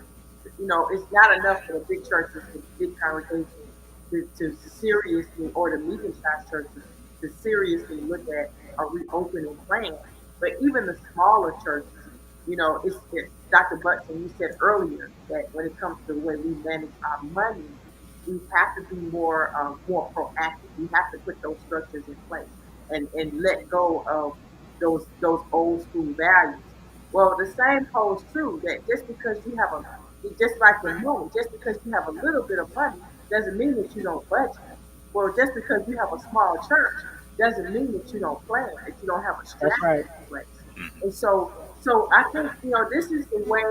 it's not enough for the big churches, the big congregations to seriously, or the medium-sized churches to seriously look at a reopening plan. But even the smaller churches, Dr. Buxton, you said earlier that when it comes to the way we manage our money, we have to be more proactive. We have to put those structures in place and let go of those old school values. Well, the same holds true that just like in money, just because you have a little bit of money doesn't mean that you don't budget. Well, just because you have a small church doesn't mean that you don't plan, that you don't have a That's strategy right. in place. And so I think this is the way,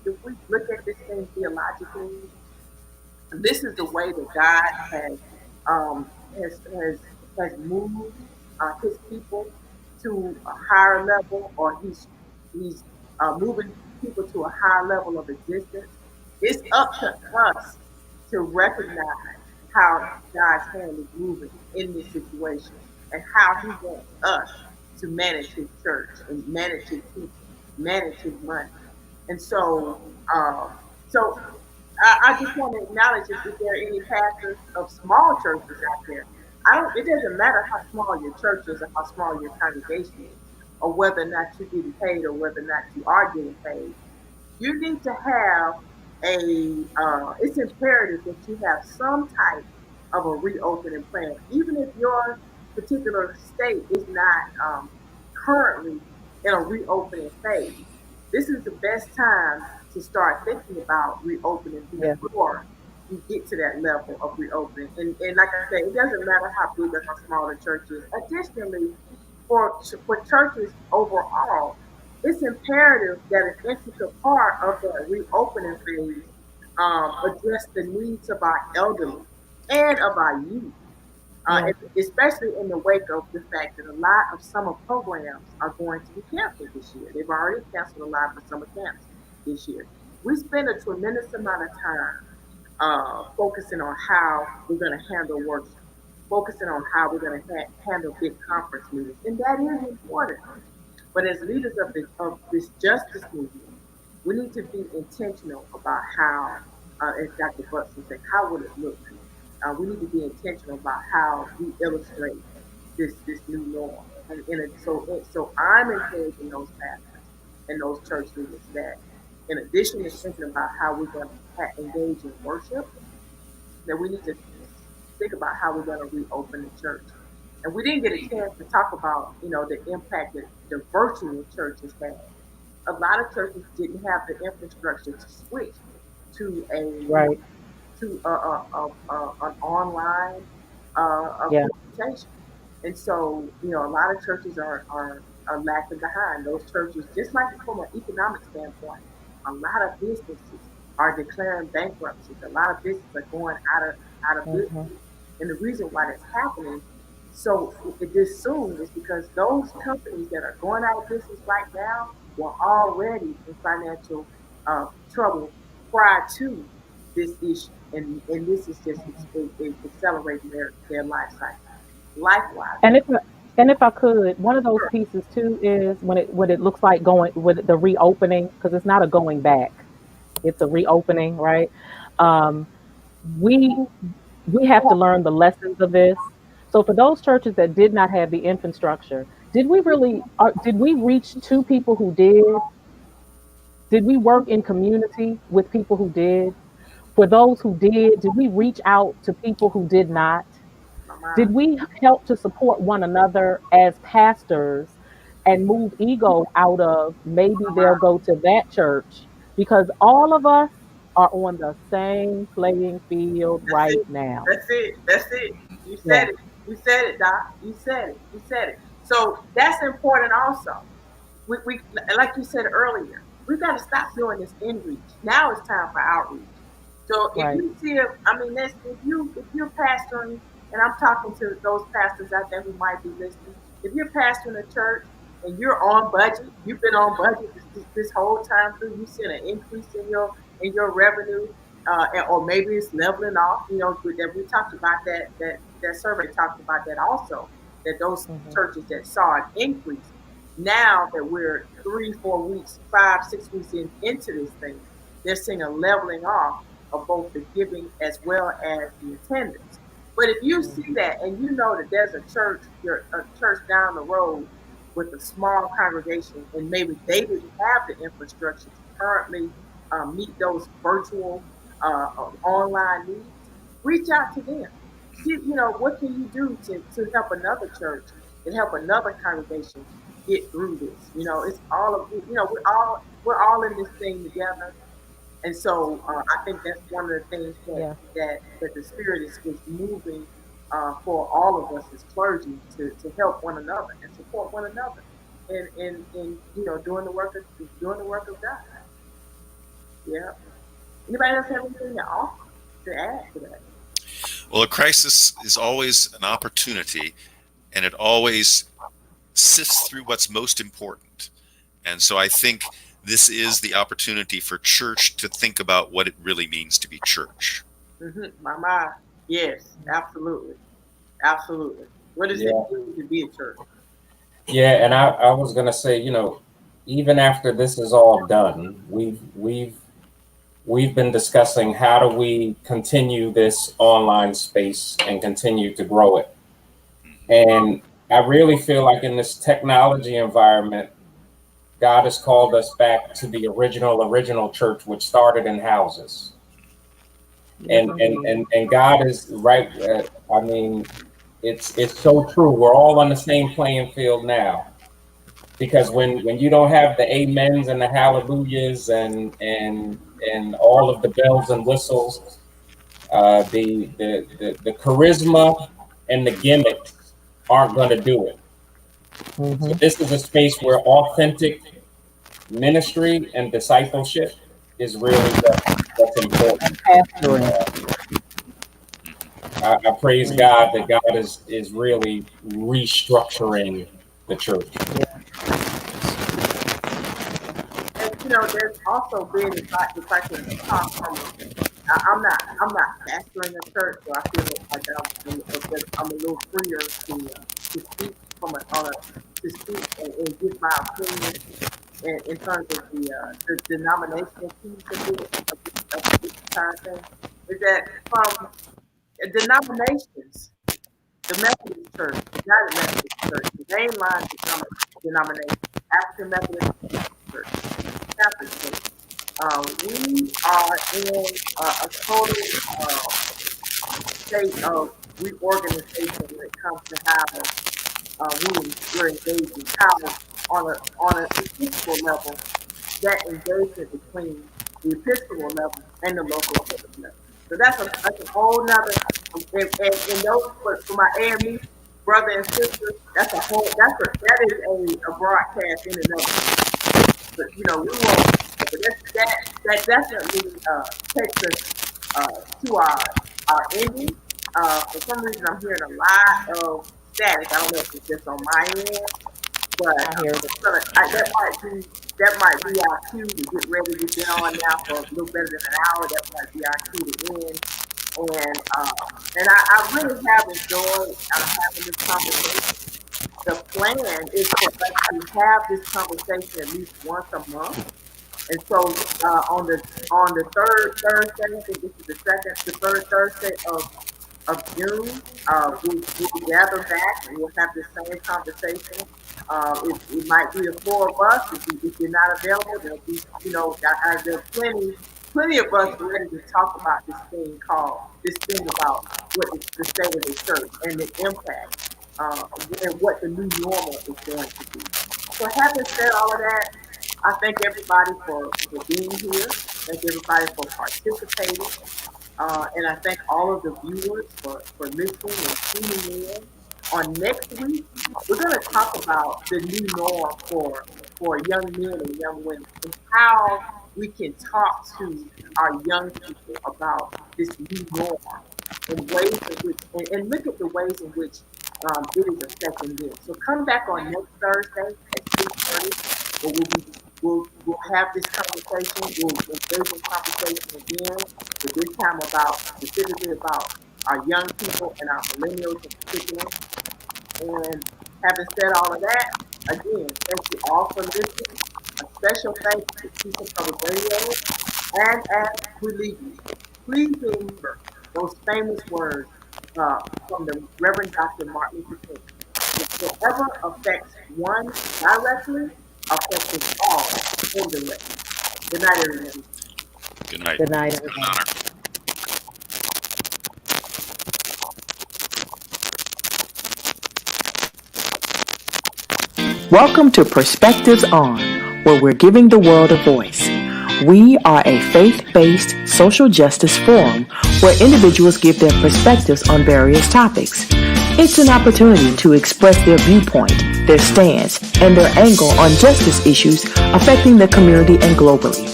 if we look at this thing theologically, this is the way that God um, has has has moved His people to a higher level, or He's moving people to a higher level of existence. It's up to us to recognize how God's hand is moving in this situation and how He wants us to manage His church and manage His people, manage His money. And so I just want to acknowledge, if there are any pastors of small churches out there. It doesn't matter how small your church is or how small your congregation is, or whether or not you're getting paid or whether or not you are getting paid. You need to have it's imperative that you have some type of a reopening plan, even if your particular state is not currently in a reopening phase. This is the best time to start thinking about reopening Yeah. before you get to that level of reopening. And like I said, it doesn't matter how big or how small the church is. Additionally, for churches overall, it's imperative that an intricate part of the reopening phase address the needs of our elderly and of our youth, Yeah. especially in the wake of the fact that a lot of summer programs are going to be canceled this year. They've already canceled a lot of the summer camps this year. We spend a tremendous amount of time focusing on how we're going to handle worship, focusing on how we're going to handle big conference meetings, and that is important. But as leaders of this justice movement, we need to be intentional about how, as Dr. Buxton said, how would it look? We need to be intentional about how we illustrate this new norm. So I'm encouraging those pastors and those church leaders that, in addition to thinking about how we're going to engage in worship, that we need to think about how we're going to reopen the church. And we didn't get a chance to talk about, the impact that the virtual church has had. A lot of churches didn't have the infrastructure to switch to Right. an online Yeah. presentation. And so, a lot of churches are lacking behind. Those churches, just like from an economic standpoint, a lot of businesses are declaring bankruptcies. A lot of businesses are going out of Hmm. business. And the reason why that's happening so this soon is because those companies that are going out of business right now were already in financial trouble prior to this issue, and this is just accelerating their life cycle. Likewise, And if I could, one of those sure, pieces too is when it looks like going with the reopening, because it's not a going back, it's a reopening, right? Um, we we have to learn the lessons of this. So for those churches that did not have the infrastructure, did we reach to people who did? Did we work in community with people who did? For those who did we reach out to people who did not? my mind. Did we help to support one another as pastors and move ego out of maybe they'll go to that church? Because all of us are on the same playing field That's right it. now. That's it. That's it. You Yeah. said it. You said it, Doc. You said it. You said it. So that's important also. We like you said earlier, we've got to stop doing this in reach. Now it's time for outreach. So if Right. you see, I mean, if you're pastoring, and I'm talking to those pastors out there who might be listening. If you're pastoring a church and you're on budget, you've been on budget this whole time through. You've seen an increase in your revenue, or maybe it's leveling off. That we talked about that survey talked about that also. That those Hmm. churches that saw an increase, now that we're 3, 4 weeks, 5, 6 weeks into this thing, they're seeing a leveling off of both the giving as well as the attendance. But if you see that and you know that there's a church down the road with a small congregation, and maybe they didn't have the infrastructure to currently meet those virtual online needs, reach out to them. See, what can you do to help another church and help another congregation get through this? It's all of we're all in this thing together. And so I think that's one of the things Yeah. that the Spirit is moving for all of us as clergy to help one another and support one another in doing the work of God. Yeah. Anybody else have anything to offer to add to that? Well, a crisis is always an opportunity, and it always sifts through what's most important. And so I think this is the opportunity for church to think about what it really means to be church. My. Yes, absolutely. Absolutely. What does it mean to be a church? Yeah, and I was gonna say, even after this is all done, we've been discussing how do we continue this online space and continue to grow it. And I really feel like in this technology environment, God has called us back to the original church, which started in houses. And God is right. I mean, it's so true. We're all on the same playing field now, because when you don't have the amens and the hallelujahs and all of the bells and whistles, the charisma and the gimmicks aren't going to do it. So this is a space where authentic ministry and discipleship is really what's important. I praise God that God is really restructuring the church. And there's also been, if I can talk from I'm not pastoring the church, so I feel like I'm a little freer to speak to speak and give my opinion in terms of the denominational piece of this entire thing. Is that from denominations, the Methodist Church, the United Methodist Church, the mainline denomination, African Methodist Church, Catholic Church, we are in a total state of reorganization when it comes to how we're engaging, how on an Episcopal level, that engagement between the Episcopal level and the local level. So that's a whole nother, and those for my AME brother and sister, that is a broadcast in and of itself. But we won't. But that definitely takes us to our ending. For some reason, I'm hearing a lot of static. I don't know if it's just on my end, but that might be our cue to get ready to get on now for a little better than an hour. That might be our cue to end. And I really have enjoyed having this conversation. The plan is for us to have this conversation at least once a month. And so on the third Thursday, I think this is the third Thursday of June, we'll gather back and we'll have the same conversation. It might be the four of us. If you're not available, there'll be, there's plenty of us ready to talk about this thing about what is the state of the church and the impact and what the new normal is going to be. So having said all of that, I thank everybody for being here. Thank everybody for participating. And I thank all of the viewers for listening and tuning in. On next week, we're going to talk about the new norm for young men and young women and how we can talk to our young people about this new norm and ways in which, and look at the ways in which it is affecting them. So come back on next Thursday at 6:30, where we'll have this conversation. We'll engage in conversation again, but this time specifically about our young people and our millennials in particular. And having said all of that, again, thank you all for listening. A special thanks to People Public Radio And as we leave you, please remember those famous words from the Reverend Dr. Martin Luther King. Whatever affects one directly affects us all indirectly. Good night, everyone. Good night. Good night, It's been an everyone. honor. Welcome to Perspectives On, where we're giving the world a voice. We are a faith-based social justice forum where individuals give their perspectives on various topics. It's an opportunity to express their viewpoint, their stance, and their angle on justice issues affecting the community and globally.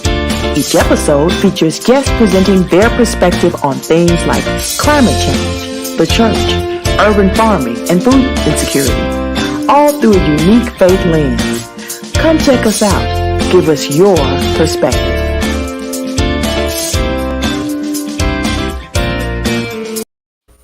Each episode features guests presenting their perspective on things like climate change, the church, urban farming, and food insecurity, all through a unique faith lens. Come check us out. Give us your perspective.